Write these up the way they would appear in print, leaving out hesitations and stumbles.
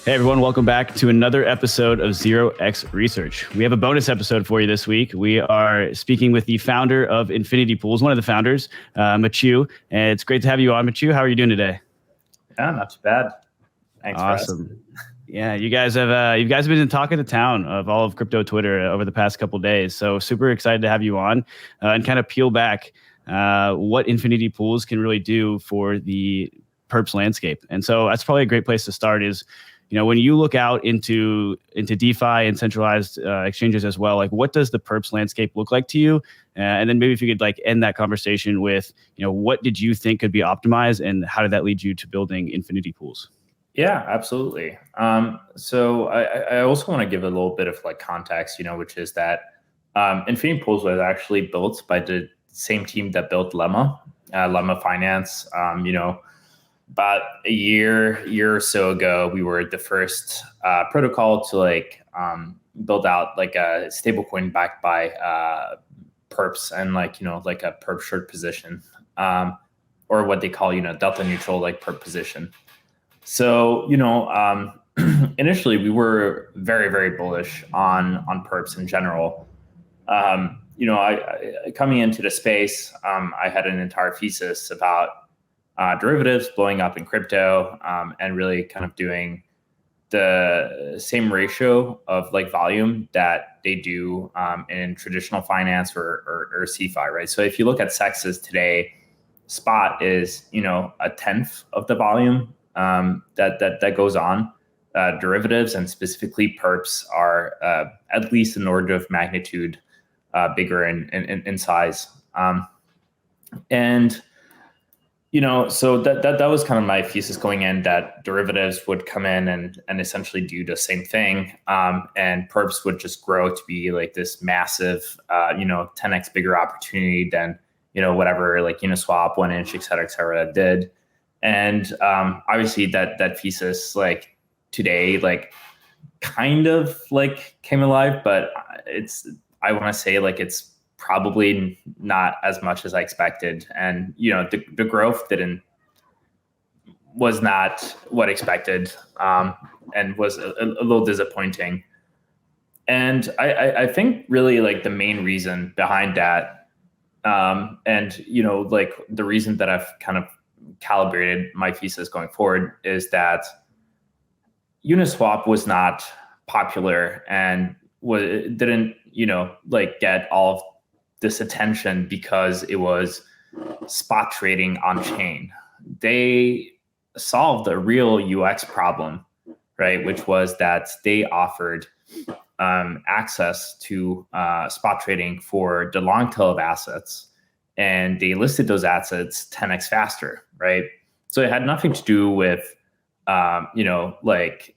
Hey everyone, welcome back to another episode of 0x Research. We have a bonus episode for you this week. We are speaking with the founder of Infinity Pools, one of the founders, Matthieu. And it's great to have you on, Matthieu. How are you doing today? Yeah, not too bad. Thanks for asking. Yeah, you guys have been talking to town of all of crypto Twitter over the past couple of days. So super excited to have you on and kind of peel back what Infinity Pools can really do for the perps landscape. And so that's probably a great place to start is, when you look out into DeFi and centralized exchanges as well, like what does the perps landscape look like to you? And then maybe if you could end that conversation with, what did you think could be optimized and how did that lead you to building Infinity Pools? Yeah, absolutely. So I also want to give a little bit of context, which is that Infinity Pools was actually built by the same team that built Lemma Finance. About a year or so ago, we were the first protocol to build out a stablecoin backed by perps and a perp short position, or what they call delta neutral perp position. So initially we were very, very bullish on perps in general. I coming into the space, I had an entire thesis about derivatives blowing up in crypto, and really kind of doing the same ratio of volume that they do in traditional finance or CeFi, right? So if you look at sexes today, spot is a tenth of the volume that goes on. Derivatives and specifically perps are at least an order of magnitude bigger in size, and so that was kind of my thesis going in, that derivatives would come in and essentially do the same thing. And perps would just grow to be this massive, 10x bigger opportunity than, whatever Uniswap, 1inch, et cetera, did. And obviously that thesis, today, kind of came alive, but I want to say it's probably not as much as I expected. And, the growth was not what expected, and was a little disappointing. And I think really the main reason behind that, and, the reason that I've kind of calibrated my thesis going forward is that Uniswap was not popular and didn't, get all of this attention because it was spot trading on chain. They solved a real UX problem, right? Which was that they offered access to spot trading for the long tail of assets, and they listed those assets 10x faster, right? So it had nothing to do with, it's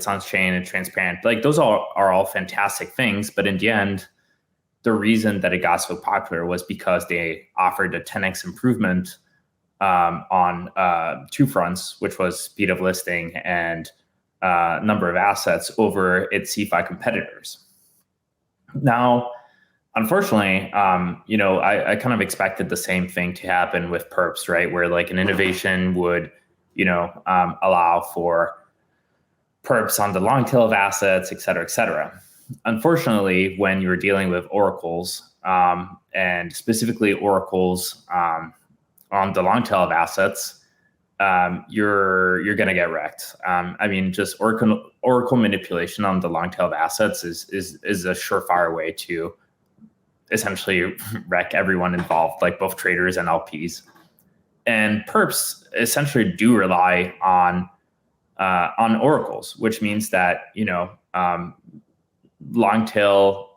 on chain and transparent. Those are all fantastic things, but in the end, the reason that it got so popular was because they offered a 10x improvement on two fronts, which was speed of listing and number of assets over its CeFi competitors. Now, unfortunately, I kind of expected the same thing to happen with perps, right? Where an innovation would, allow for perps on the long tail of assets, et cetera, et cetera. Unfortunately, when you're dealing with oracles, and specifically oracles on the long tail of assets, you're going to get wrecked. Just oracle manipulation on the long tail of assets is a surefire way to essentially wreck everyone involved, both traders and LPs. And perps essentially do rely on oracles, which means that long tail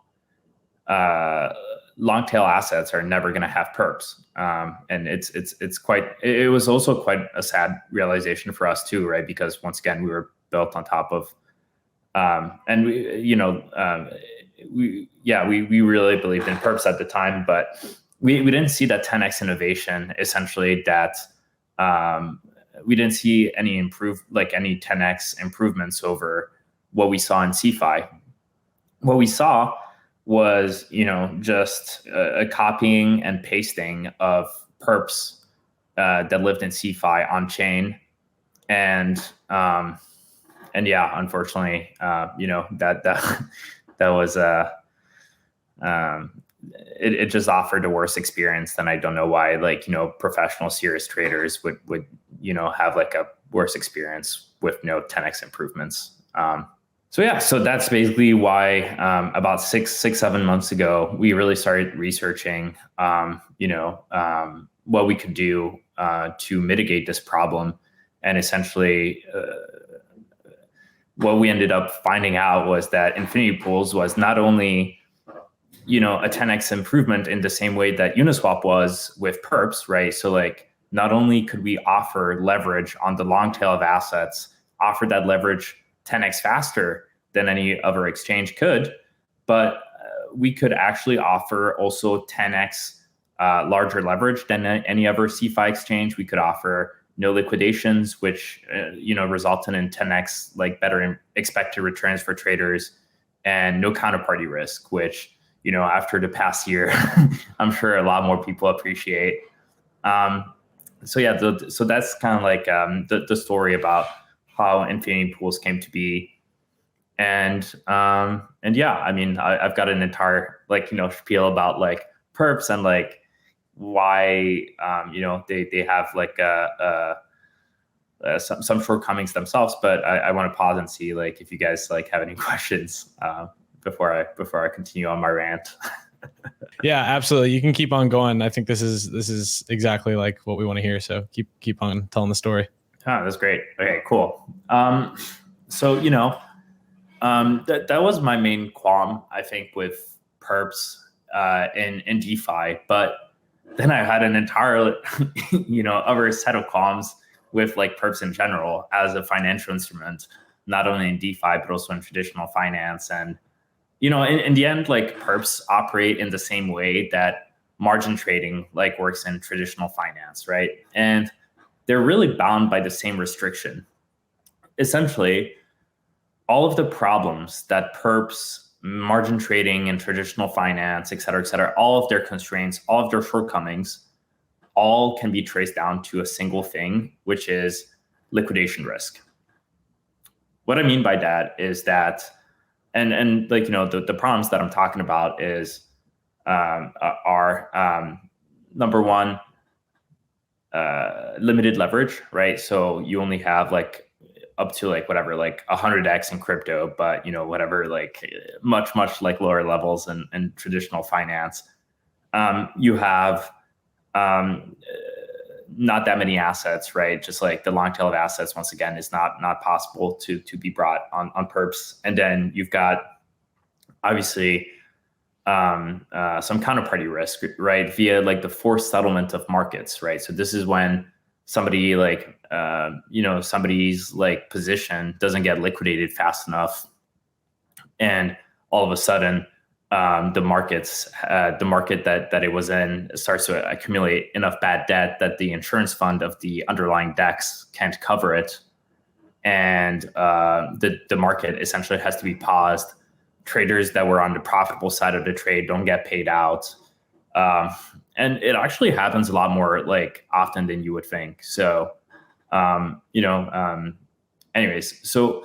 assets are never going to have perps, and it was also quite a sad realization for us too, right? Because once again, we were built on top of, and we really believed in perps at the time, but we didn't see that 10x innovation. Essentially, that we didn't see any any 10x improvements over what we saw in CeFi. What we saw was, just a copying and pasting of perps that lived in CeFi on chain, and Yeah, unfortunately, that was it just offered a worse experience than I don't know why, like, professional serious traders would have like a worse experience with no 10x improvements. So that's basically why about 7 months ago we really started researching what we could do to mitigate this problem. And essentially what we ended up finding out was that Infinity Pools was not only a 10x improvement in the same way that Uniswap was with perps, right? So like, not only could we offer leverage on the long tail of assets, offer that leverage 10x faster than any other exchange could, but we could actually offer also 10x larger leverage than any other CeFi exchange. We could offer no liquidations, which resulted in 10x like better expected returns for traders, and no counterparty risk, which after the past year, I'm sure a lot more people appreciate. So that's kind of like the story about how Infinity Pools came to be. And yeah, I mean, I've got an entire spiel about like perps and like why they have like some shortcomings themselves. But I want to pause and see like if you guys like have any questions before I continue on my rant. Yeah, absolutely. You can keep on going. I think this is exactly like what we want to hear. So keep on telling the story. Oh, that's great. Okay, cool. So that was my main qualm, I think, with perps in DeFi. But then I had an entire other set of qualms with like perps in general as a financial instrument, not only in DeFi but also in traditional finance. And in the end, like perps operate in the same way that margin trading like works in traditional finance, right? And they're really bound by the same restriction. Essentially, all of the problems that perps, margin trading, and traditional finance, et cetera, all of their constraints, all of their shortcomings, all can be traced down to a single thing, which is liquidation risk. What I mean by that is that, and like, the problems that I'm talking about is are number one, limited leverage, right? So you only have like up to like whatever, like 100x in crypto, but whatever, like much like lower levels in traditional finance. You have not that many assets, right? Just like the long tail of assets, once again, is not possible to be brought on perps. And then you've got obviously some counterparty risk, right? Via like the forced settlement of markets, right? So this is when somebody like somebody's like position doesn't get liquidated fast enough, and all of a sudden the market that it was in starts to accumulate enough bad debt that the insurance fund of the underlying DEX can't cover it, and the market essentially has to be paused. Traders that were on the profitable side of the trade don't get paid out. And it actually happens a lot more like often than you would think. So, anyways, so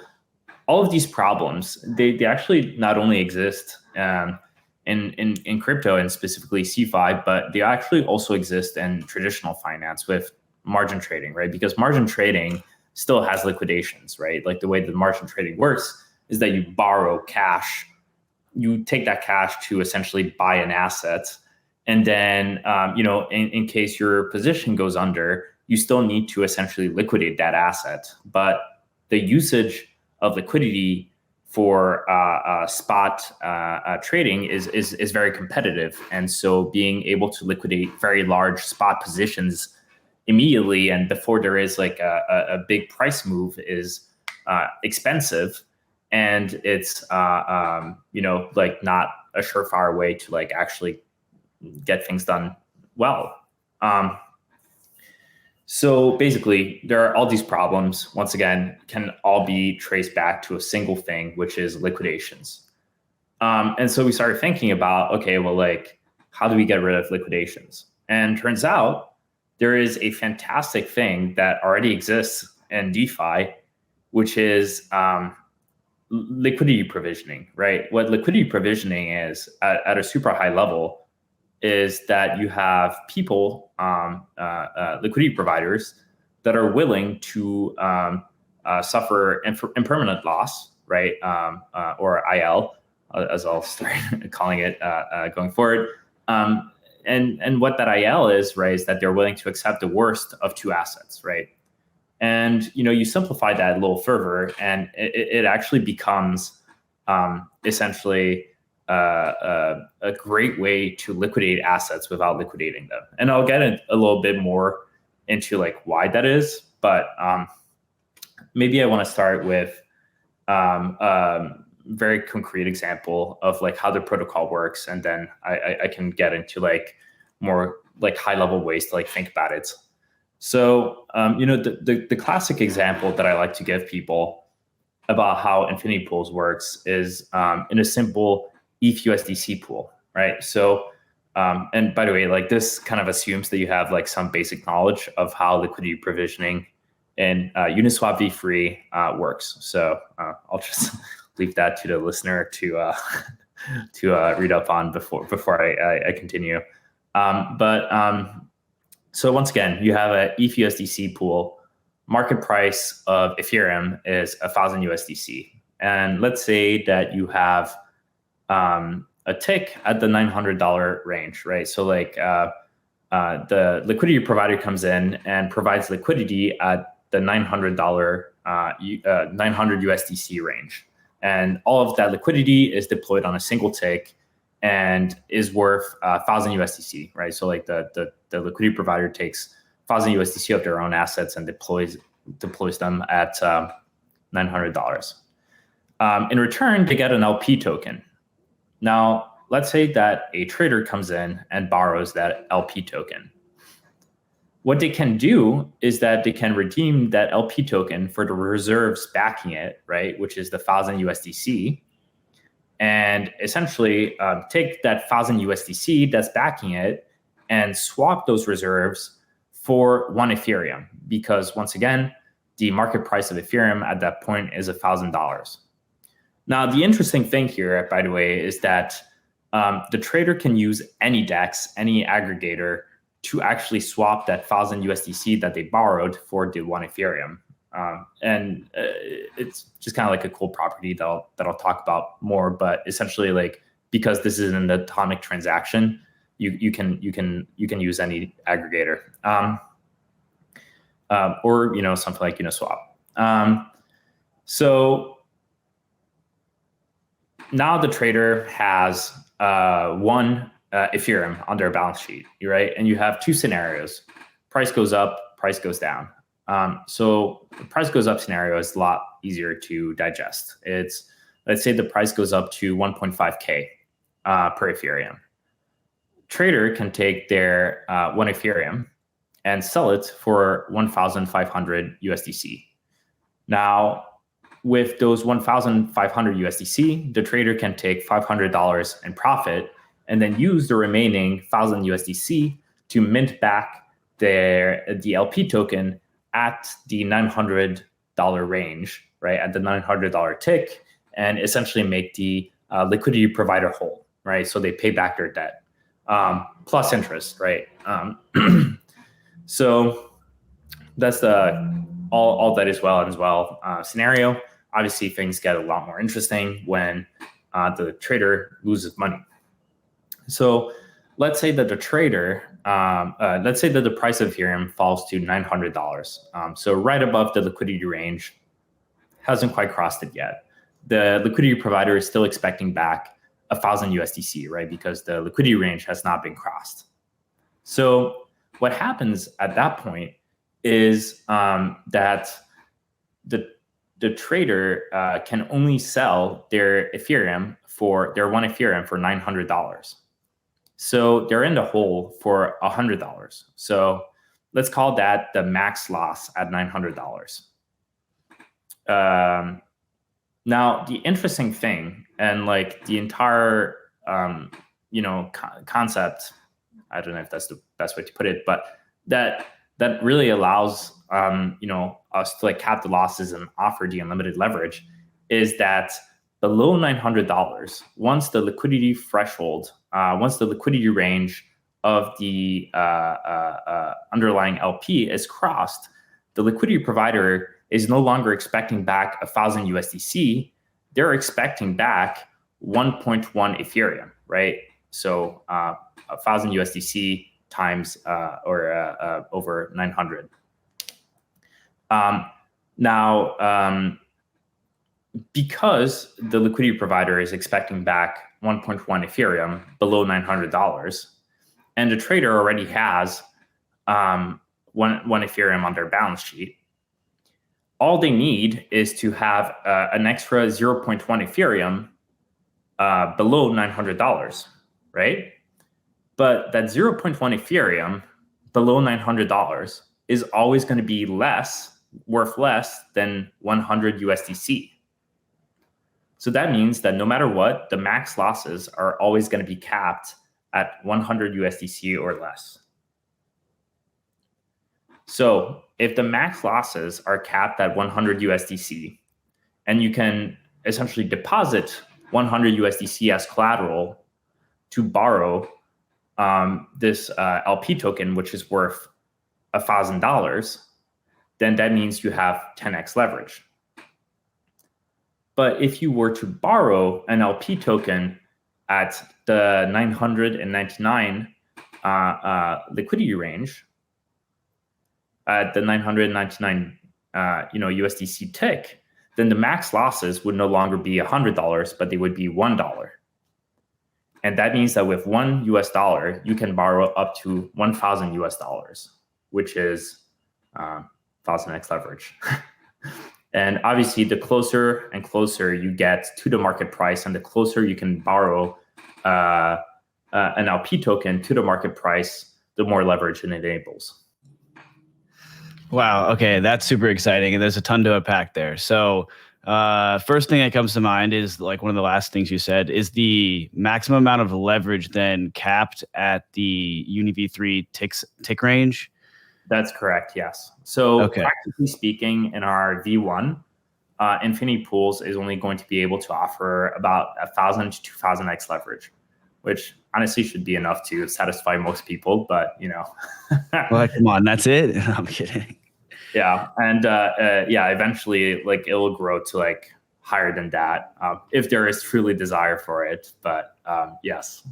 all of these problems, they actually not only exist in crypto and specifically CeFi, but they actually also exist in traditional finance with margin trading, right? Because margin trading still has liquidations, right? Like the way that margin trading works is that you borrow cash, you take that cash to essentially buy an asset. And then, in case your position goes under, you still need to essentially liquidate that asset. But the usage of liquidity for spot trading is very competitive. And so being able to liquidate very large spot positions immediately and before there is like a big price move is expensive. And it's, like not a surefire way to like actually get things done well. So basically, there are all these problems, once again, can all be traced back to a single thing, which is liquidations. And so we started thinking about, okay, well, like, how do we get rid of liquidations? And turns out there is a fantastic thing that already exists in DeFi, which is liquidity provisioning, right? What liquidity provisioning is at a super high level is that you have people, liquidity providers, that are willing to suffer impermanent loss, right? Or IL, as I'll start calling it going forward. And what that IL is, right, is that they're willing to accept the worst of two assets, right? And you simplify that a little further, and it actually becomes essentially a great way to liquidate assets without liquidating them. And I'll get a little bit more into like why that is, but maybe I want to start with very concrete example of like how the protocol works, and then I can get into like more like high level ways to like think about it. So the classic example that I like to give people about how Infinity Pools works is in a simple ETH USDC pool, right? So and by the way, like this kind of assumes that you have like some basic knowledge of how liquidity provisioning in Uniswap v3 works. So I'll just leave that to the listener to read up on before I continue. So once again, you have a ETH USDC pool. Market price of Ethereum is 1,000 USDC, and let's say that you have a tick at the $900 range, right? So like the liquidity provider comes in and provides liquidity at the $900 900 USDC range. And all of that liquidity is deployed on a single tick and is worth 1,000 USDC, right? So like the liquidity provider takes 1,000 USDC of their own assets and deploys them at $900. In return, they get an LP token. Now, let's say that a trader comes in and borrows that LP token. What they can do is that they can redeem that LP token for the reserves backing it, right, which is the 1,000 USDC, and essentially take that 1,000 USDC that's backing it and swap those reserves for 1 Ethereum, because once again, the market price of Ethereum at that point is $1,000. Now, the interesting thing here, by the way, is that the trader can use any DEX, any aggregator, to actually swap that 1,000 USDC that they borrowed for the 1 Ethereum. And it's just kind of like a cool property that I'll talk about more. But essentially, like, because this is an atomic transaction, you can use any aggregator, or something like Uniswap. So now the trader has 1 Ethereum on their balance sheet, right? And you have 2 scenarios: price goes up, price goes down. So the price goes up scenario is a lot easier to digest. It's, let's say the price goes up to 1.5K per Ethereum. Trader can take their 1 Ethereum and sell it for 1,500 USDC. Now, with those 1,500 USDC, the trader can take $500 in profit and then use the remaining 1,000 USDC to mint back the LP token at the $900 range, right? At the $900 tick, and essentially make the liquidity provider whole, right? So they pay back their debt plus interest, right? So that's the all that is well and as well scenario. Obviously, things get a lot more interesting when the trader loses money. So let's say that the trader, let's say that the price of Ethereum falls to $900. So right above the liquidity range, hasn't quite crossed it yet. The liquidity provider is still expecting back 1,000 USDC, right? Because the liquidity range has not been crossed. So what happens at that point is that the trader can only sell their Ethereum for their 1 Ethereum for $900. So they're in the hole for $100. So let's call that the max loss at $900. Now, the interesting thing, and like the entire concept, I don't know if that's the best way to put it, but that that really allows us to like cap the losses and offer the unlimited leverage is that below $900, once the liquidity threshold, once the liquidity range of the underlying LP is crossed, the liquidity provider is no longer expecting back 1,000 USDC. They're expecting back 1.1 Ethereum, right? So 1,000 USDC times over 900. Now, because the liquidity provider is expecting back 1.1 Ethereum below $900, and the trader already has one Ethereum on their balance sheet, all they need is to have an extra 0.1 Ethereum below $900, right? But that 0.1 Ethereum below $900 is always going to be worth less than 100 USDC. So that means that no matter what, the max losses are always going to be capped at 100 USDC or less. So if the max losses are capped at 100 USDC, and you can essentially deposit 100 USDC as collateral to borrow this LP token, which is worth $1,000, then that means you have 10x leverage. But if you were to borrow an LP token at the 999 liquidity range, at the 999 USDC tick, then the max losses would no longer be $100, but they would be $1. And that means that with $1 you can borrow up to 1,000 US dollars, which is 1,000x leverage. And obviously, the closer and closer you get to the market price, and the closer you can borrow an LP token to the market price, the more leverage it enables. Wow. Okay, that's super exciting, and there's a ton to unpack there. So, first thing that comes to mind is like one of the last things you said is the maximum amount of leverage then capped at the UniV3 tick range. That's correct. Yes. So practically speaking, in our V1, Infinity Pools is only going to be able to offer about 1,000 to 2,000x leverage, which honestly should be enough to satisfy most people. But well, come on, that's it. I'm kidding. Yeah, and eventually, like it'll grow to like higher than that if there is truly desire for it. But yes.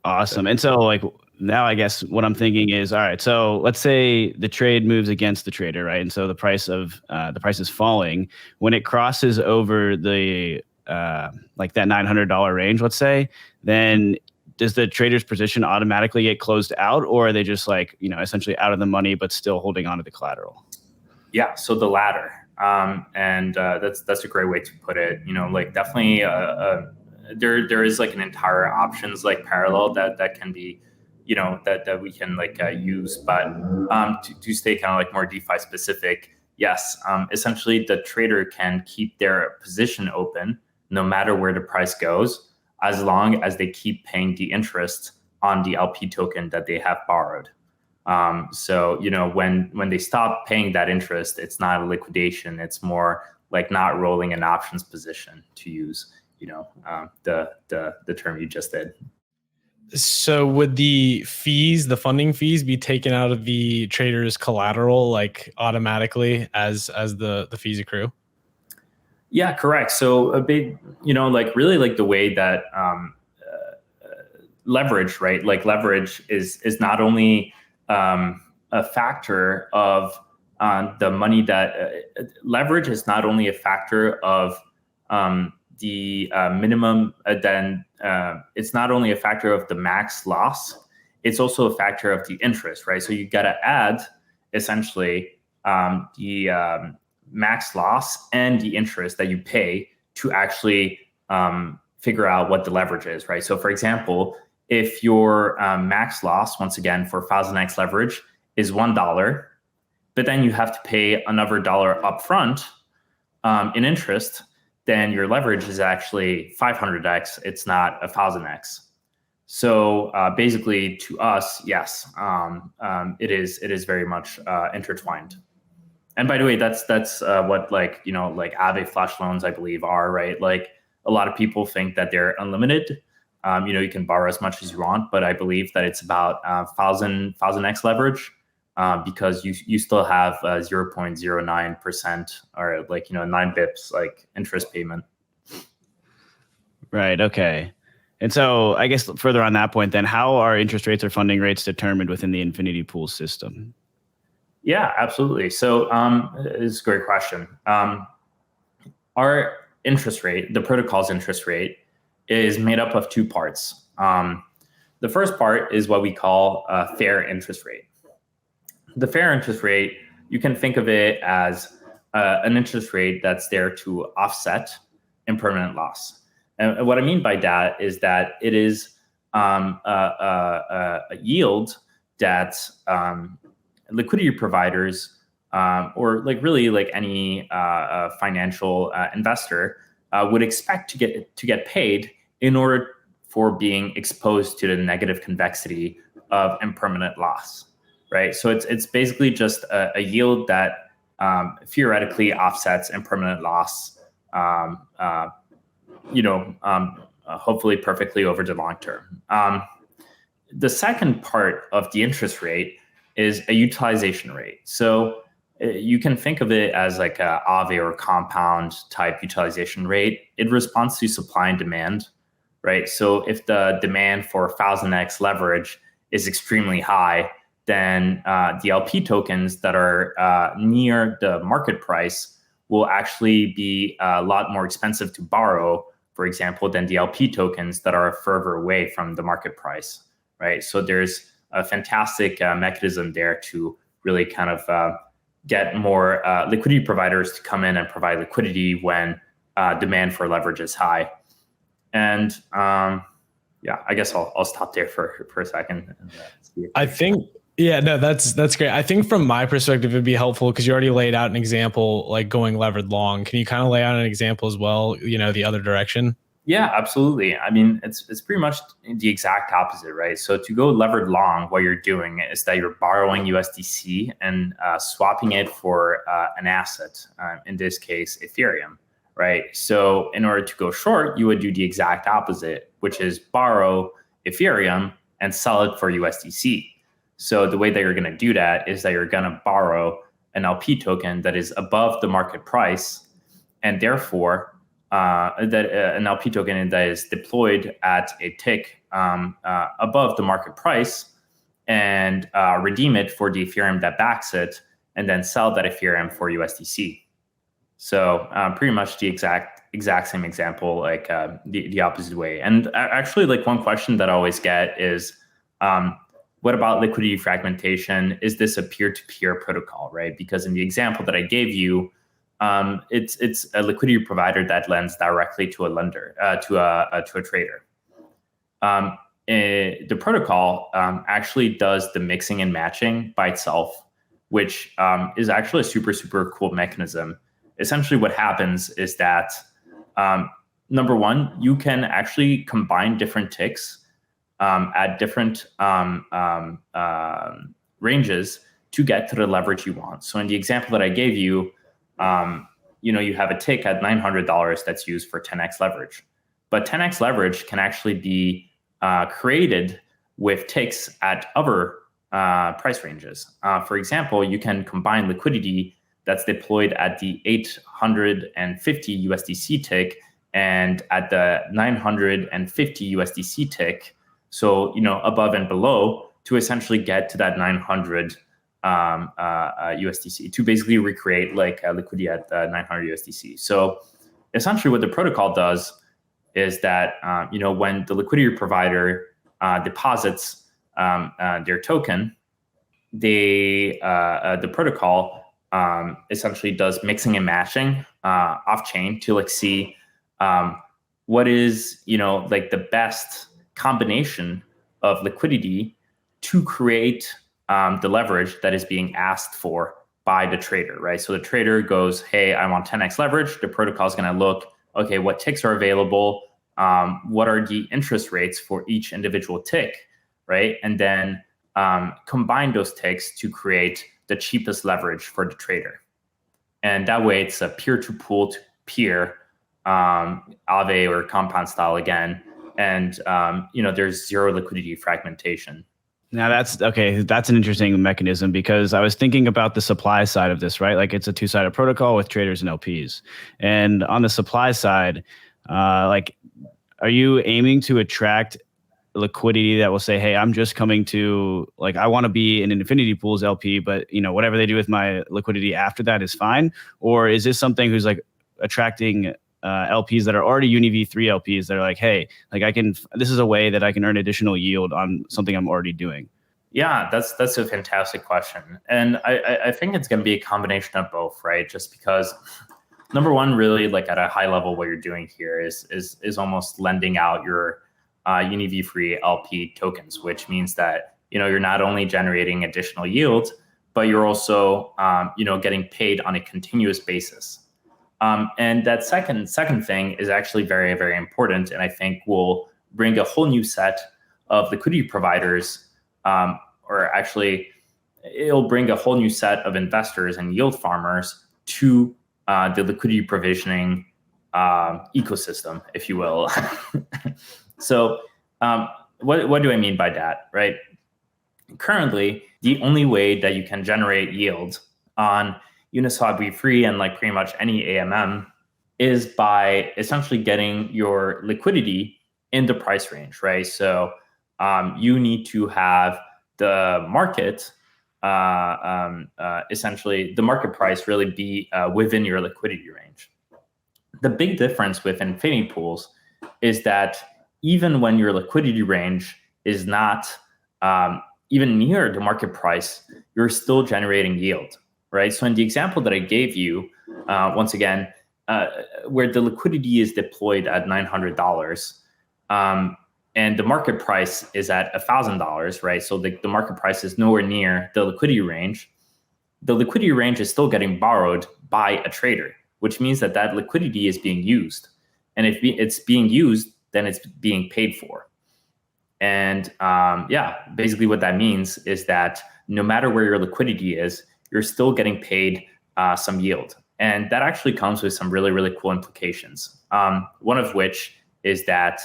Awesome. And so like now I guess what I'm thinking is, all right, so let's say the trade moves against the trader, right? And so the price is falling. When it crosses over the like that $900 range, let's say, then does the trader's position automatically get closed out, or are they just like, essentially out of the money, but still holding on to the collateral? Yeah. So the latter. And that's a great way to put it. Like definitely there is like an entire options like parallel that can be, that we can like use. But to stay kind of like more DeFi specific, yes, essentially the trader can keep their position open no matter where the price goes, as long as they keep paying the interest on the LP token that they have borrowed. So when they stop paying that interest, it's not a liquidation. It's more like not rolling an options position, to use the term you just did. So would the funding fees be taken out of the trader's collateral like automatically as the fees accrue? Yeah, correct. So a big, like really like the way that leverage, right? Like leverage is not only a factor of the money that leverage is not only a factor of the minimum, then it's not only a factor of the max loss, it's also a factor of the interest, right? So you got to add essentially the max loss and the interest that you pay to actually figure out what the leverage is, right? So for example, if your max loss, once again, for 1,000x leverage is $1, but then you have to pay another $1 upfront in interest, then your leverage is actually 500x. It's not 1,000x. So basically, to us, yes, it is very much intertwined. And by the way, that's what like Aave flash loans, I believe, are, right? Like a lot of people think that they're unlimited. You can borrow as much as you want, but I believe that it's about 1000x leverage because you still have 0.09% or 9 bips like interest payment. Right. Okay. And so I guess further on that point, then how are interest rates or funding rates determined within the Infinity Pool system? Yeah, absolutely. So it's a great question. Our interest rate, the protocol's interest rate, is made up of two parts. The first part is what we call a fair interest rate. The fair interest rate, you can think of it as an interest rate that's there to offset impermanent loss. And what I mean by that is that it is a yield that liquidity providers or really any financial investor would expect to get paid in order for being exposed to the negative convexity of impermanent loss, right? So it's basically just a yield that theoretically offsets impermanent loss, hopefully perfectly over the long term. The second part of the interest rate is a utilization rate. So you can think of it as like a Aave or compound type utilization rate. It responds to supply and demand, right? So if the demand for 1000x leverage is extremely high, then the LP tokens that are near the market price will actually be a lot more expensive to borrow, for example, than the LP tokens that are further away from the market price, right? So there's a fantastic mechanism there to really kind of get more liquidity providers to come in and provide liquidity when demand for leverage is high. And yeah, I guess I'll stop there for a second. I think, yeah, no, that's great. I think from my perspective, it'd be helpful because you already laid out an example, like going levered long. Can you kind of lay out an example as well, the other direction? Yeah, absolutely. I mean, it's pretty much the exact opposite, right? So to go levered long, what you're doing is that you're borrowing USDC and swapping it for an asset, in this case, Ethereum, right? So in order to go short, you would do the exact opposite, which is borrow Ethereum and sell it for USDC. So the way that you're going to do that is that you're going to borrow an LP token that is above the market price, and therefore an LP token that is deployed at a tick above the market price, and redeem it for the Ethereum that backs it, and then sell that Ethereum for USDC. So pretty much the exact same example, like the opposite way. And actually, like one question that I always get is, what about liquidity fragmentation? Is this a peer-to-peer protocol, right? Because in the example that I gave you, it's a liquidity provider that lends directly to a lender, to a trader. The protocol actually does the mixing and matching by itself, which is actually a super cool mechanism. Essentially, what happens is that number one, you can actually combine different ticks at different ranges to get to the leverage you want. So in the example that I gave you, you have a tick at $900 that's used for 10x leverage. But 10x leverage can actually be created with ticks at other price ranges. For example, you can combine liquidity that's deployed at the 850 USDC tick and at the 950 USDC tick, so above and below, to essentially get to that 900 USDC, to basically recreate like liquidity at 900 USDC. So essentially what the protocol does is that when the liquidity provider deposits their token, the protocol essentially does mixing and matching off chain to like see what is like the best combination of liquidity to create the leverage that is being asked for by the trader, right? So the trader goes, hey, I want 10x leverage. The protocol is going to look, okay, what ticks are available? what are the interest rates for each individual tick, right? And then combine those ticks to create the cheapest leverage for the trader. And that way it's a peer-to-pool to peer, Aave or compound style again. And, there's zero liquidity fragmentation. Now that's okay. That's an interesting mechanism because I was thinking about the supply side of this, right? Like it's a two-sided protocol with traders and LPs. And on the supply side, are you aiming to attract liquidity that will say, hey, I'm just coming to, like, I want to be an Infinity Pools LP, but whatever they do with my liquidity after that is fine? Or is this something who's like attracting LPs that are already UniV3 LPs that are like, hey, like this is a way that I can earn additional yield on something I'm already doing? Yeah, that's a fantastic question. And I think it's going to be a combination of both, right? Just because number one, really, like at a high level, what you're doing here is almost lending out your UniV3 LP tokens, which means that you're not only generating additional yield, but you're also getting paid on a continuous basis. And that second thing is actually very, very important, and I think will bring a whole new set of liquidity providers, or actually, it'll bring a whole new set of investors and yield farmers to the liquidity provisioning ecosystem, if you will. So what do I mean by that, right? Currently, the only way that you can generate yield on Uniswap V3 and like pretty much any AMM is by essentially getting your liquidity in the price range, right? So you need to have the market, essentially the market price really be within your liquidity range. The big difference with Infinity Pools is that even when your liquidity range is not even near the market price, you're still generating yield, right? So in the example that I gave you, once again, where the liquidity is deployed at $900, and the market price is at $1,000, right? So the market price is nowhere near the liquidity range. The liquidity range is still getting borrowed by a trader, which means that liquidity is being used. And if it's being used, then it's being paid for. And basically what that means is that no matter where your liquidity is, you're still getting paid some yield. And that actually comes with some really, really cool implications. One of which is that,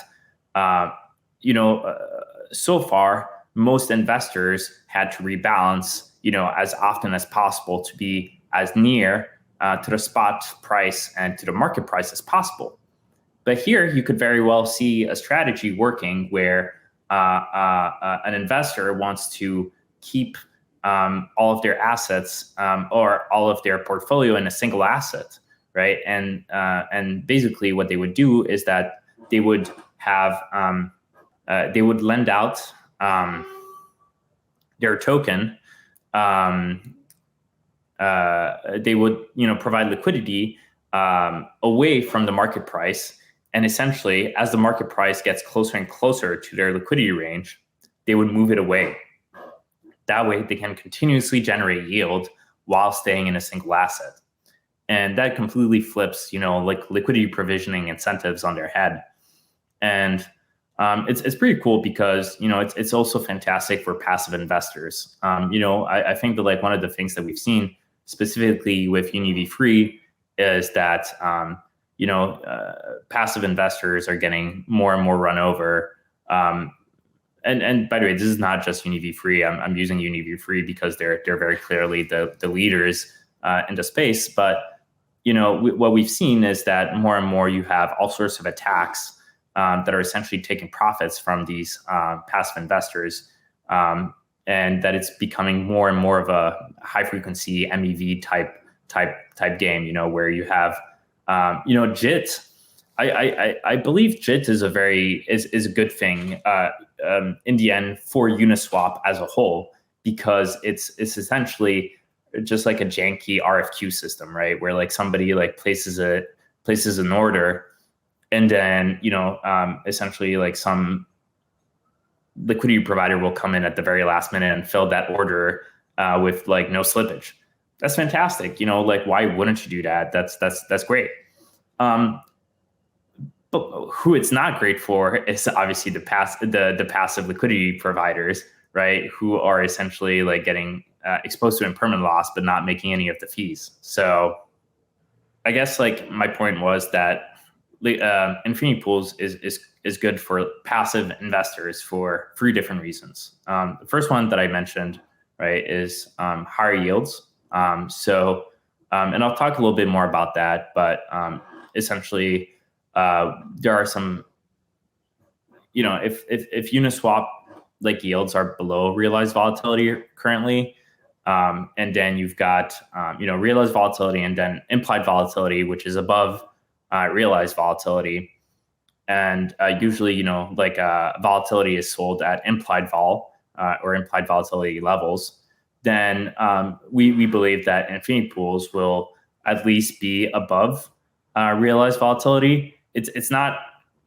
so far, most investors had to rebalance, as often as possible to be as near to the spot price and to the market price as possible. But here you could very well see a strategy working where an investor wants to keep all of their assets or all of their portfolio in a single asset, right? And basically what they would do is that they would have they would lend out their token. They would provide liquidity away from the market price. And essentially, as the market price gets closer and closer to their liquidity range, they would move it away. That way, they can continuously generate yield while staying in a single asset. And that completely flips, like liquidity provisioning incentives on their head. And it's pretty cool because, it's also fantastic for passive investors. I think that like one of the things that we've seen specifically with UniV3 is that, passive investors are getting more and more run over. And by the way, this is not just UniV3. I'm using UniV3 because they're very clearly the leaders in the space. But what we've seen is that more and more you have all sorts of attacks that are essentially taking profits from these passive investors, and that it's becoming more and more of a high frequency MEV type game. Where you have JIT. I believe JIT is a good thing in the end for Uniswap as a whole, because it's essentially just like a janky RFQ system, right? Where like somebody like places an order, and then essentially like some liquidity provider will come in at the very last minute and fill that order with like no slippage. That's fantastic. Like why wouldn't you do that? That's great. But But who it's not great for is obviously the passive liquidity providers, right? Who are essentially like getting exposed to impermanent loss, but not making any of the fees. So I guess like my point was that Infinity Pools is good for passive investors for 3 different reasons. The first one that I mentioned, right, is higher yields. And I'll talk a little bit more about that, but essentially there are some, if Uniswap like yields are below realized volatility currently, and then you've got realized volatility and then implied volatility, which is above realized volatility, and usually volatility is sold at implied vol or implied volatility levels. Then we believe that Infinity Pools will at least be above realized volatility. It's not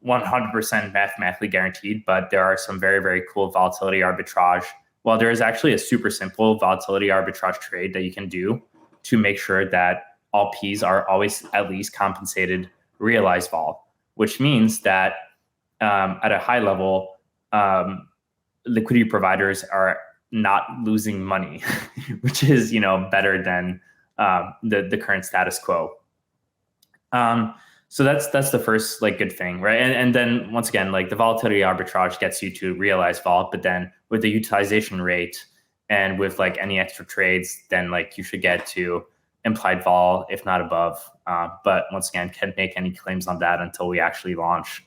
100% mathematically guaranteed, but there are some very, very cool volatility arbitrage. Well, there is actually a super simple volatility arbitrage trade that you can do to make sure that all Ps are always at least compensated realized vol, which means that at a high level, liquidity providers are not losing money, which is better than the current status quo. So that's the first like good thing, right? And then once again, like the volatility arbitrage gets you to realize vol, but then with the utilization rate and with like any extra trades, then like you should get to implied vol, if not above. But once again, can't make any claims on that until we actually launch.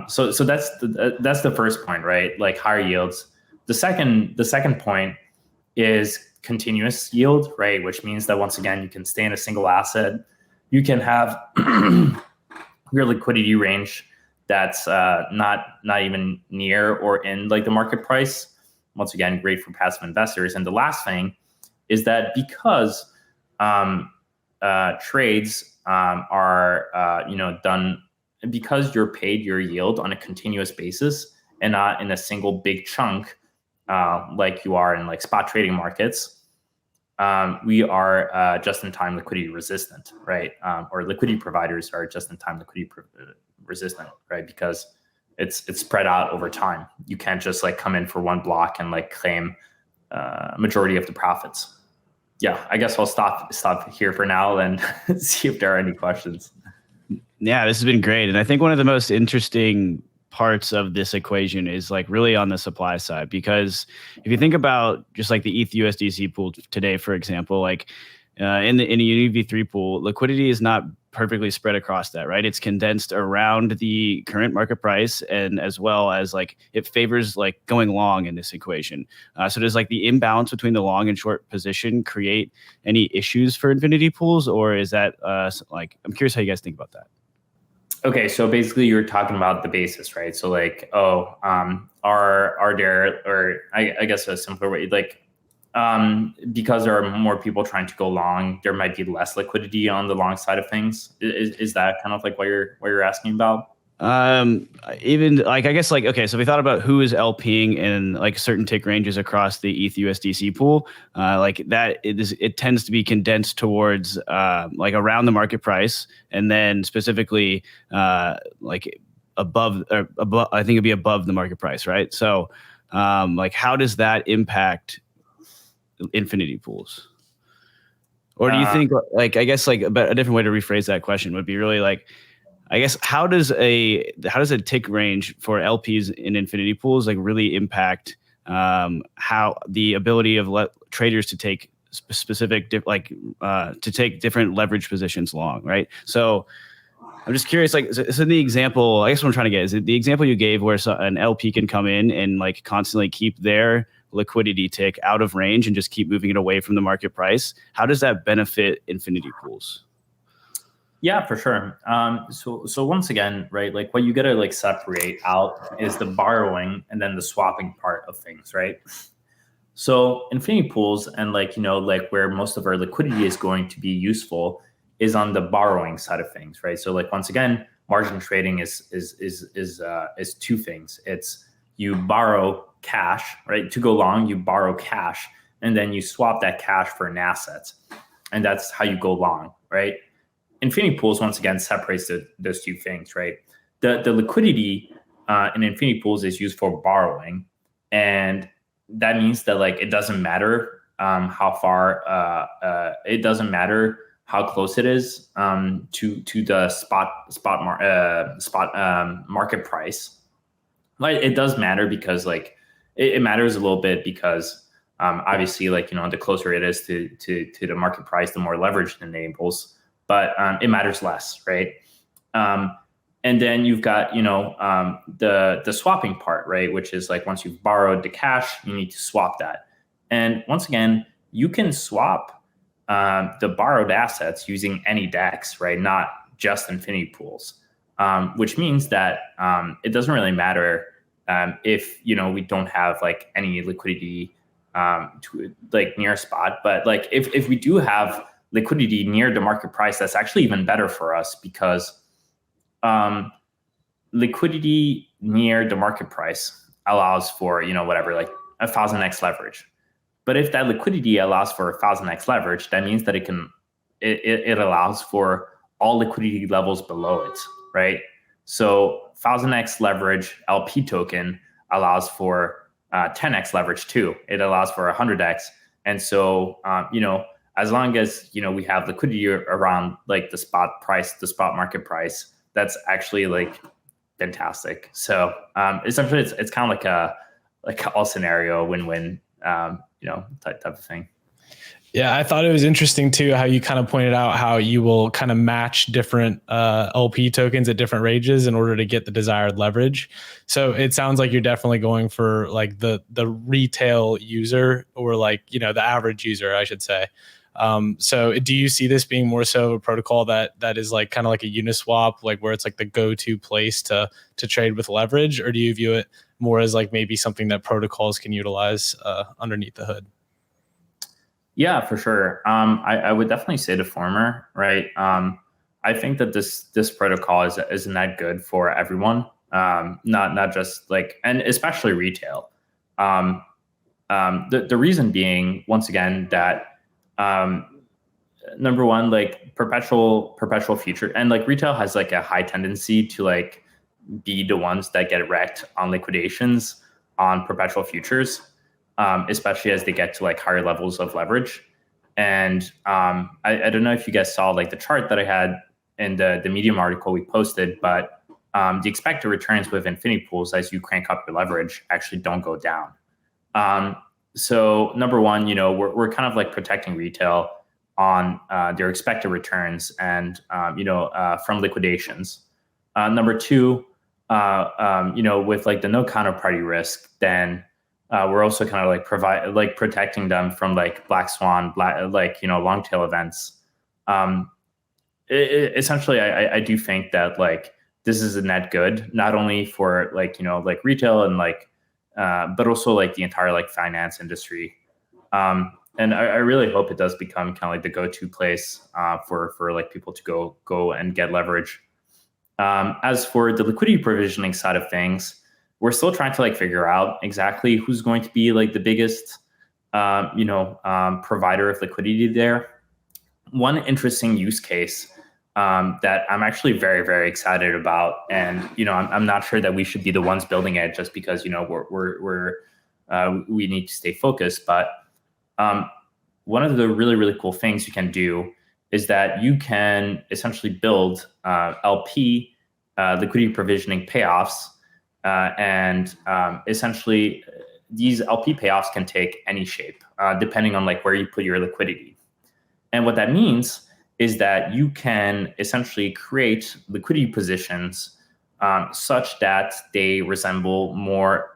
So that's the first point, right? Like higher yields. The second point is continuous yield, right? Which means that once again, you can stay in a single asset. You can have your liquidity range that's not even near or in like the market price. Once again, great for passive investors. And the last thing is that because trades are done, because you're paid your yield on a continuous basis and not in a single big chunk like you are in like spot trading markets. We are just-in-time liquidity resistant, right? Or liquidity providers are just-in-time liquidity resistant, right? Because it's spread out over time. You can't just like come in for one block and like claim majority of the profits. Yeah, I guess I'll stop here for now and see if there are any questions. Yeah, this has been great. And I think one of the most interesting parts of this equation is like really on the supply side, because if you think about just like the ETH USDC pool today, for example, like in a UV3 pool, liquidity is not perfectly spread across that, right? It's condensed around the current market price, and as well as like it favors like going long in this equation. So does like the imbalance between the long and short position create any issues for Infinity Pools, or is that like, I'm curious how you guys think about that. Okay, so basically you're talking about the basis, right? So like, are there, or I guess a simpler way, like, because there are more people trying to go long, there might be less liquidity on the long side of things. Is that kind of like what you're asking about? Even like, I guess like, okay, so we thought about who is LPing in like certain tick ranges across the ETH USDC pool, like that it tends to be condensed towards like around the market price, and then specifically like above, I think it'd be above the market price, right? So like how does that impact Infinity Pools? Or do you think like, I guess like a different way to rephrase that question would be really like, I guess how does a tick range for LPs in Infinity Pools like really impact how the ability of traders to take specific to take different leverage positions long, right? So I'm just curious, like, so the example, I guess what I'm trying to get is the example you gave where an LP can come in and like constantly keep their liquidity tick out of range and just keep moving it away from the market price. How does that benefit Infinity Pools? Yeah, for sure. So once again, right, like what you gotta like separate out is the borrowing and then the swapping part of things, right? So Infinity Pools and like, like where most of our liquidity is going to be useful is on the borrowing side of things, right? So like, once again, margin trading is two things. It's you borrow cash, right? To go long, you borrow cash, and then you swap that cash for an asset. And that's how you go long, right? Infinity Pools, once again, separates those two things, right? the liquidity in Infinity Pools is used for borrowing, and that means that like it doesn't matter how far it doesn't matter how close it is to the spot market price. Like it does matter because like it matters a little bit because obviously like the closer it is to the market price, the more leverage it enables, but it matters less, right? And then you've got the swapping part, right, which is like once you've borrowed the cash, you need to swap that. And once again, you can swap the borrowed assets using any DEX, right? Not just Infinity Pools, which means that it doesn't really matter if we don't have like any liquidity to like near spot, but like if we do have liquidity near the market price, that's actually even better for us because liquidity near the market price allows for whatever, like 1000x leverage. But if that liquidity allows for 1000x leverage, that means that it allows for all liquidity levels below it, right? So 1000x leverage LP token allows for 10x leverage too. It allows for 100x. And so, as long as, we have liquidity around like the spot price, the spot market price, that's actually like fantastic. So essentially it's kind of like all scenario win-win, type of thing. Yeah, I thought it was interesting too how you kind of pointed out how you will kind of match different LP tokens at different ranges in order to get the desired leverage. So it sounds like you're definitely going for like the retail user or like the average user, I should say. So do you see this being more so a protocol that is like kind of like a Uniswap, like where it's like the go-to place to trade with leverage, or do you view it more as like maybe something that protocols can utilize underneath the hood? Yeah, for sure. I would definitely say the former, right? I think that this protocol is not good for everyone, not just like, and especially retail. The reason being, once again, that number one, like perpetual future, and like retail has like a high tendency to like be the ones that get wrecked on liquidations on perpetual futures. Especially as they get to like higher levels of leverage. And I don't know if you guys saw like the chart that I had in the Medium article we posted, but the expected returns with Infinity Pools as you crank up your leverage actually don't go down. So number one, we're kind of like protecting retail on their expected returns and from liquidations. Number two, with like the no counterparty risk, then we're also kind of like protecting them from like black swan, long tail events. Essentially, I do think that like this is a net good, not only for like like retail and like, but also like the entire like finance industry. And I really hope it does become kind of like the go-to place for like people to go and get leverage. As for the liquidity provisioning side of things, we're still trying to like figure out exactly who's going to be like the biggest, provider of liquidity there. One interesting use case that I'm actually very, very excited about, and I'm not sure that we should be the ones building it just because we need to stay focused. But one of the really, really cool things you can do is that you can essentially build LP liquidity provisioning payoffs. And essentially, these LP payoffs can take any shape, depending on like where you put your liquidity. And what that means is that you can essentially create liquidity positions such that they resemble more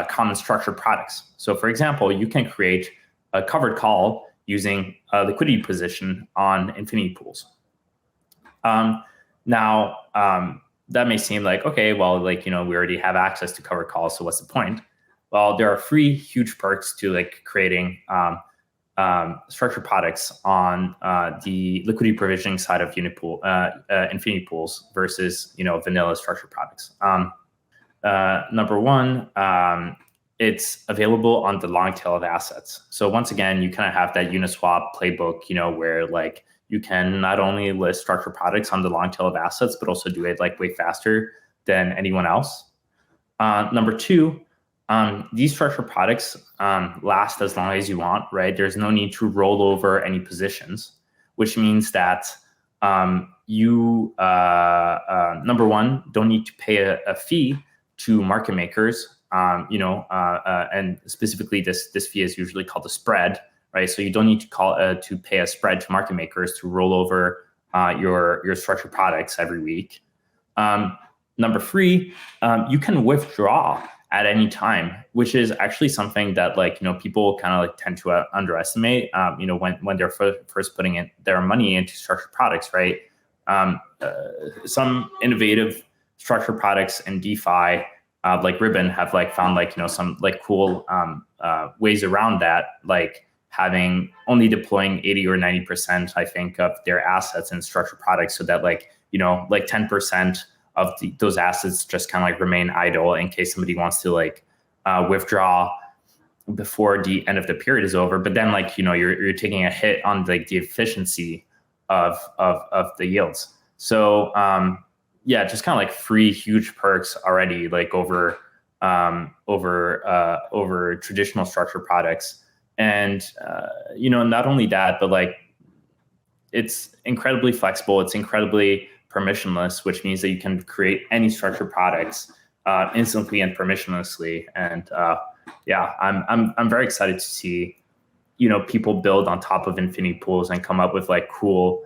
common structured products. So, for example, you can create a covered call using a liquidity position on Infinity Pools. Now, that may seem like, okay, well, like, we already have access to covered calls, so what's the point? Well, there are 3 huge perks to like creating structured products on the liquidity provisioning side of Infinity Pools versus vanilla structured products. Number one, it's available on the long tail of assets. So once again, you kind of have that Uniswap playbook, where like you can not only list structured products on the long tail of assets, but also do it like way faster than anyone else. Number two, these structured products last as long as you want, right? There's no need to roll over any positions, which means that you, number one, don't need to pay a fee to market makers, and specifically this fee is usually called a spread, right? So you don't need to pay a spread to market makers to roll over your structured products every week. Number three, you can withdraw at any time, which is actually something that people kind of tend to underestimate. When they're first putting in their money into structured products, right? Some innovative structured products in DeFi, like Ribbon, have found some cool ways around that, like only deploying 80 or 90%, I think, of their assets in structured products, so that 10% of those assets just kind of remain idle in case somebody wants to withdraw before the end of the period is over. But then you're taking a hit on the efficiency of the yields. So just kind of free huge perks already over traditional structured products. And not only that, but it's incredibly flexible. It's incredibly permissionless, which means that you can create any structured products instantly and permissionlessly. And I'm very excited to see people build on top of infinity pools and come up with cool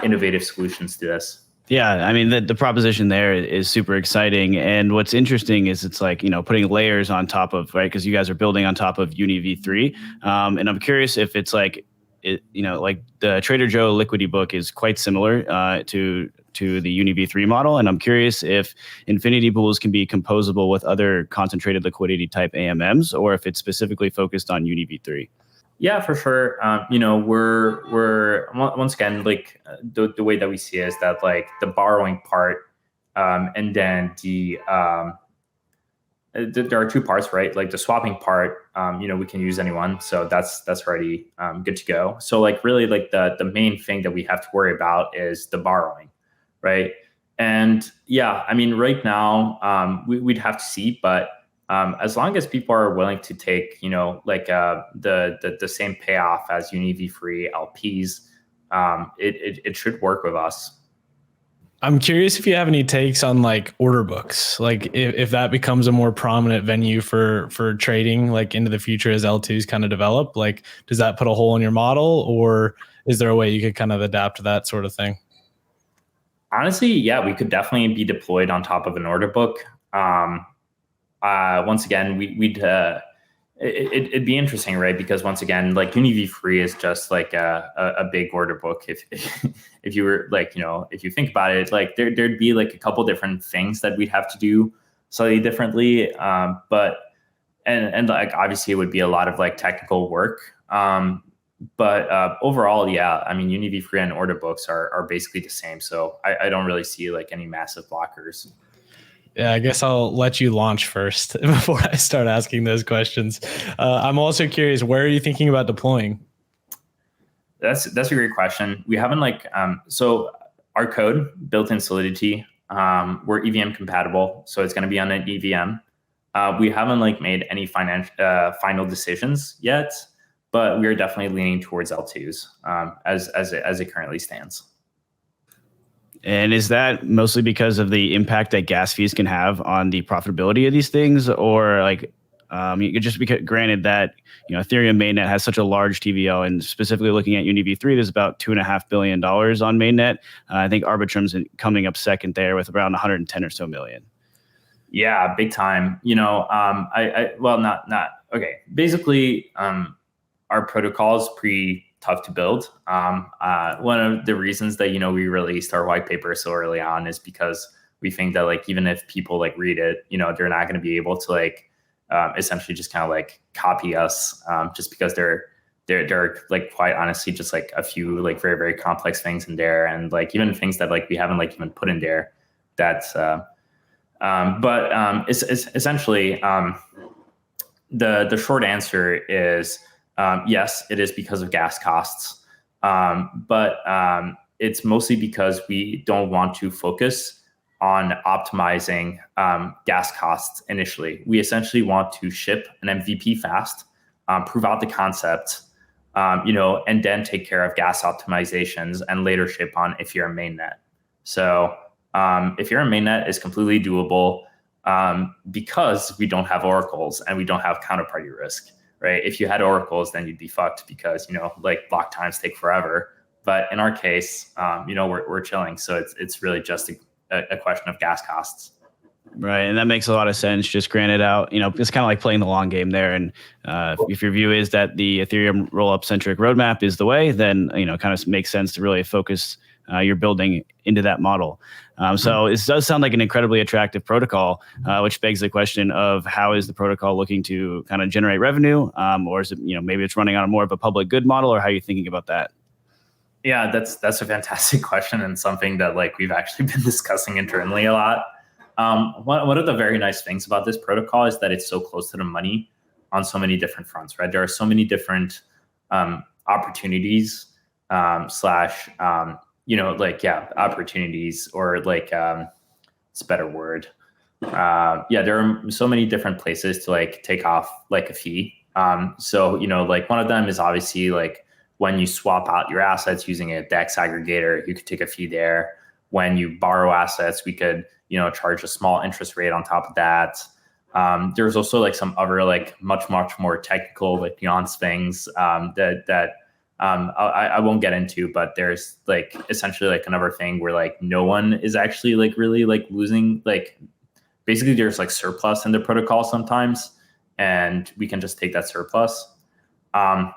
innovative solutions to this. Yeah, I mean, the proposition there is super exciting. And what's interesting is it's putting layers on top of, right? Because you guys are building on top of Uni v3. And I'm curious if it's the Trader Joe liquidity book is quite similar to the Uni v3 model. And I'm curious if infinity pools can be composable with other concentrated liquidity type AMMs, or if it's specifically focused on Uni v3. Yeah, for sure. We're once again, the way that we see it is that the borrowing part, and then there are two parts, right? The swapping part, we can use anyone, so that's already good to go. So really the main thing that we have to worry about is the borrowing, right? And right now we'd have to see, but as long as people are willing to take, the same payoff as Uni v3 LPs, it should work with us. I'm curious if you have any takes on order books, if that becomes a more prominent venue for trading into the future as L2s kind of develop. Does that put a hole in your model, or is there a way you could kind of adapt to that sort of thing? Honestly, yeah, we could definitely be deployed on top of an order book. Once again, it'd be interesting, right? Because once again, Uni v3 is just a big order book. If you were if you think about it, there'd be a couple different things that we'd have to do slightly differently. But obviously it would be a lot of technical work. But overall, yeah, I mean, Uni v3 and order books are basically the same. So I don't really see any massive blockers. Yeah, I guess I'll let you launch first before I start asking those questions. I'm also curious, where are you thinking about deploying? That's a great question. We haven't so our code built in Solidity, we're EVM compatible, so it's going to be on an EVM. We haven't made any final decisions yet, but we are definitely leaning towards L2s as it currently stands. And is that mostly because of the impact that gas fees can have on the profitability of these things, or you could just be granted that Ethereum mainnet has such a large TVL, and specifically looking at Uni v3, there's about $2.5 billion on mainnet. I think Arbitrum's coming up second there with around 110 or so million. Yeah, big time. Okay. Basically, our protocol is pretty tough to build. One of the reasons that we released our white paper so early on is because we think that even if people read it, they're not going to be able to essentially just kind of copy us, just because they're quite honestly just a few very, very complex things in there, and even things that we haven't even put in there. That's it's essentially the short answer is yes, it is because of gas costs. But it's mostly because we don't want to focus on optimizing gas costs initially. We essentially want to ship an MVP fast, prove out the concept, and then take care of gas optimizations and later ship on Ethereum mainnet. So Ethereum mainnet is completely doable because we don't have oracles and we don't have counterparty risk, right? If you had oracles, then you'd be fucked because, block times take forever. But in our case, we're chilling. So it's really just a question of gas costs. Right. And that makes a lot of sense. Just granted out, it's kind of like playing the long game there. And if your view is that the Ethereum rollup centric roadmap is the way, then, kind of makes sense to really focus your building into that model. So this does sound like an incredibly attractive protocol, which begs the question of how is the protocol looking to kind of generate revenue? Or is it, maybe it's running on a more of a public good model, or how are you thinking about that? Yeah, that's a fantastic question, and something that we've actually been discussing internally a lot. One of the very nice things about this protocol is that it's so close to the money on so many different fronts, right? There are so many different opportunities opportunities, or it's a better word. There are so many different places to take off a fee. So one of them is obviously when you swap out your assets using a DEX aggregator, you could take a fee there. When you borrow assets, we could, charge a small interest rate on top of that. There's also some other much more technical nuanced things that I won't get into, but there's essentially another thing where no one is actually really losing. Basically there's surplus in the protocol sometimes, and we can just take that surplus. I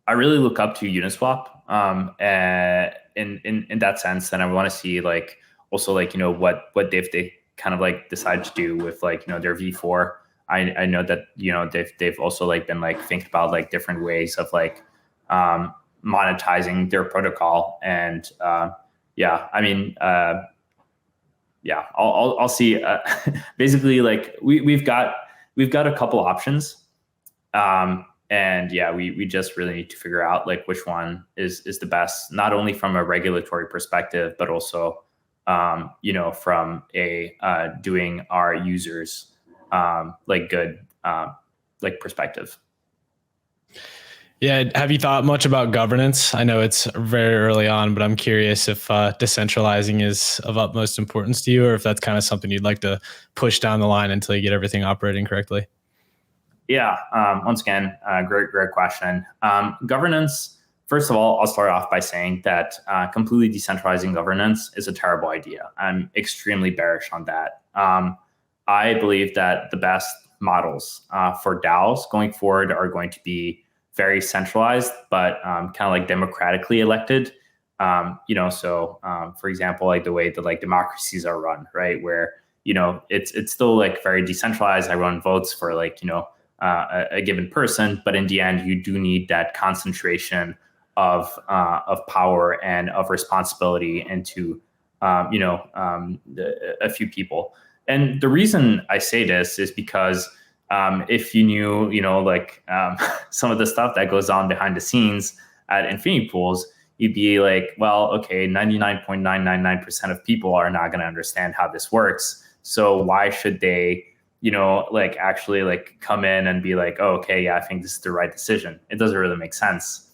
really look up to Uniswap in that sense, and I want to see also what they kind of decide to do with their V4. I know that they've also been thinking about different ways of monetizing their protocol, and I'll see. Basically, we've got a couple options. We just really need to figure out which one is the best, not only from a regulatory perspective, but also, from a doing our users good perspective. Yeah. Have you thought much about governance? I know it's very early on, but I'm curious if decentralizing is of utmost importance to you, or if that's kind of something you'd like to push down the line until you get everything operating correctly. Yeah. Once again, great question. Governance. First of all, I'll start off by saying that completely decentralizing governance is a terrible idea. I'm extremely bearish on that. I believe that the best models for DAOs going forward are going to be very centralized, but kind of democratically elected. So for example, the way that democracies are run, right? Where it's still very decentralized. Everyone votes for a given person, but in the end, you do need that concentration of power and of responsibility into a few people. And the reason I say this is because if you knew some of the stuff that goes on behind the scenes at Infinity Pools, you'd be well, okay, 99.999% of people are not going to understand how this works. So why should they actually come in and be oh, okay, yeah, I think this is the right decision? It doesn't really make sense.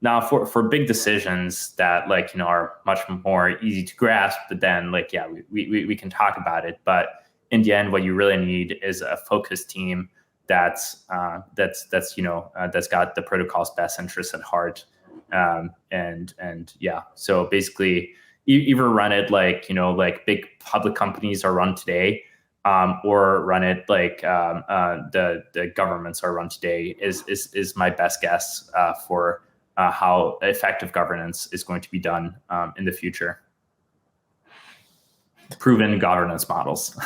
Now for big decisions that are much more easy to grasp, but then we can talk about it. But in the end, what you really need is a focused team that's got the protocol's best interests at heart. So basically, either run it big public companies are run today, or run it the governments are run today is my best guess for how effective governance is going to be done in the future. Proven governance models.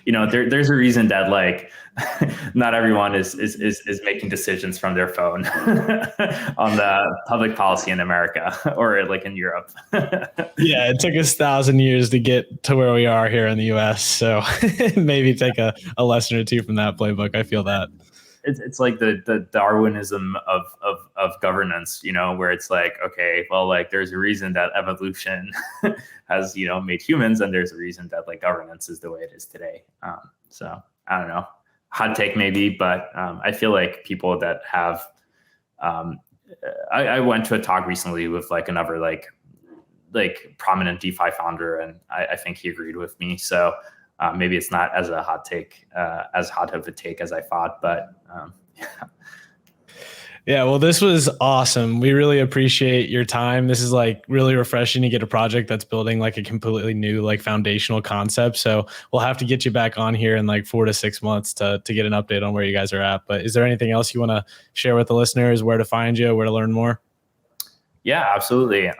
There's a reason that not everyone is making decisions from their phone on the public policy in America or in Europe. Yeah, it took us 1,000 years to get to where we are here in the US. So maybe take a lesson or two from that playbook. I feel that. it's like the Darwinism of governance, you know, where it's like, okay, well, like there's a reason that evolution has, you know, made humans, and there's a reason that like governance is the way it is today. So I don't know, hot take maybe, but I feel like people that have, I went to a talk recently with like another like prominent DeFi founder, and I think he agreed with me. So maybe it's not as a hot take, as hot of a take as I thought, but yeah. Yeah, well, this was awesome. We really appreciate your time. This is like really refreshing to get a project that's building like a completely new like foundational concept. So we'll have to get you back on here in like 4 to 6 months to get an update on where you guys are at. But is there anything else you want to share with the listeners, where to find you, where to learn more? Yeah, absolutely.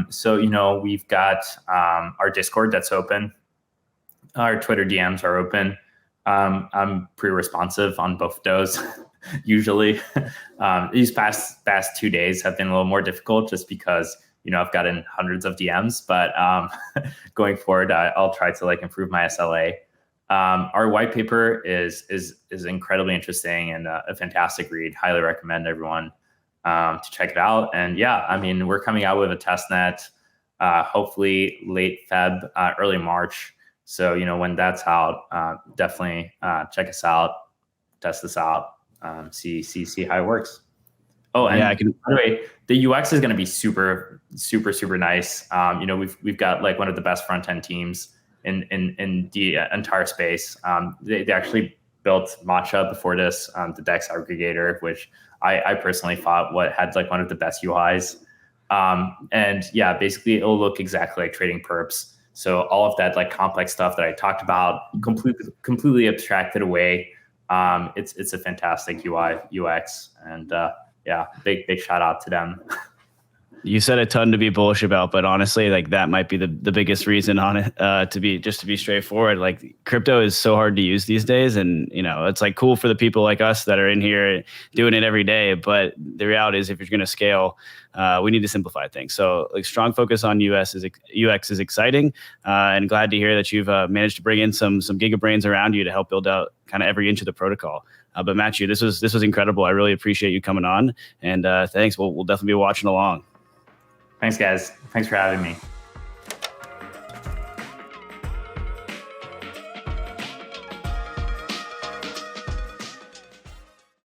So, you know, we've got our Discord that's open. Our Twitter DMs are open. I'm pretty responsive on both of those. Usually, these past 2 days have been a little more difficult just because, you know, I've gotten hundreds of DMs, but going forward, I'll try to like improve my SLA. Our white paper is incredibly interesting and a fantastic read. Highly recommend everyone to check it out. And yeah, I mean, we're coming out with a testnet, hopefully late Feb, early March. So, you know, when that's out, definitely check us out, test this out. See how it works. Oh, and yeah, by the way, the UX is going to be super nice. You know, we've got like one of the best front end teams in the entire space. They actually built Matcha before this, the DEX aggregator, which I personally thought had like one of the best UIs. And yeah, basically it'll look exactly like trading perps. So all of that like complex stuff that I talked about, completely abstracted away. It's a fantastic UI UX, and yeah, big shout out to them. You said a ton to be bullish about, but honestly, like that might be the biggest reason on it, to be straightforward. Like crypto is so hard to use these days, and you know, it's like cool for the people like us that are in here doing it every day. But the reality is, if you're going to scale, we need to simplify things. So like strong focus on UX is exciting, and glad to hear that you've managed to bring in some gigabrains around you to help build out kind of every inch of the protocol. But Matthieu, this was incredible. I really appreciate you coming on, and thanks. We'll definitely be watching along. Thanks, guys. Thanks for having me.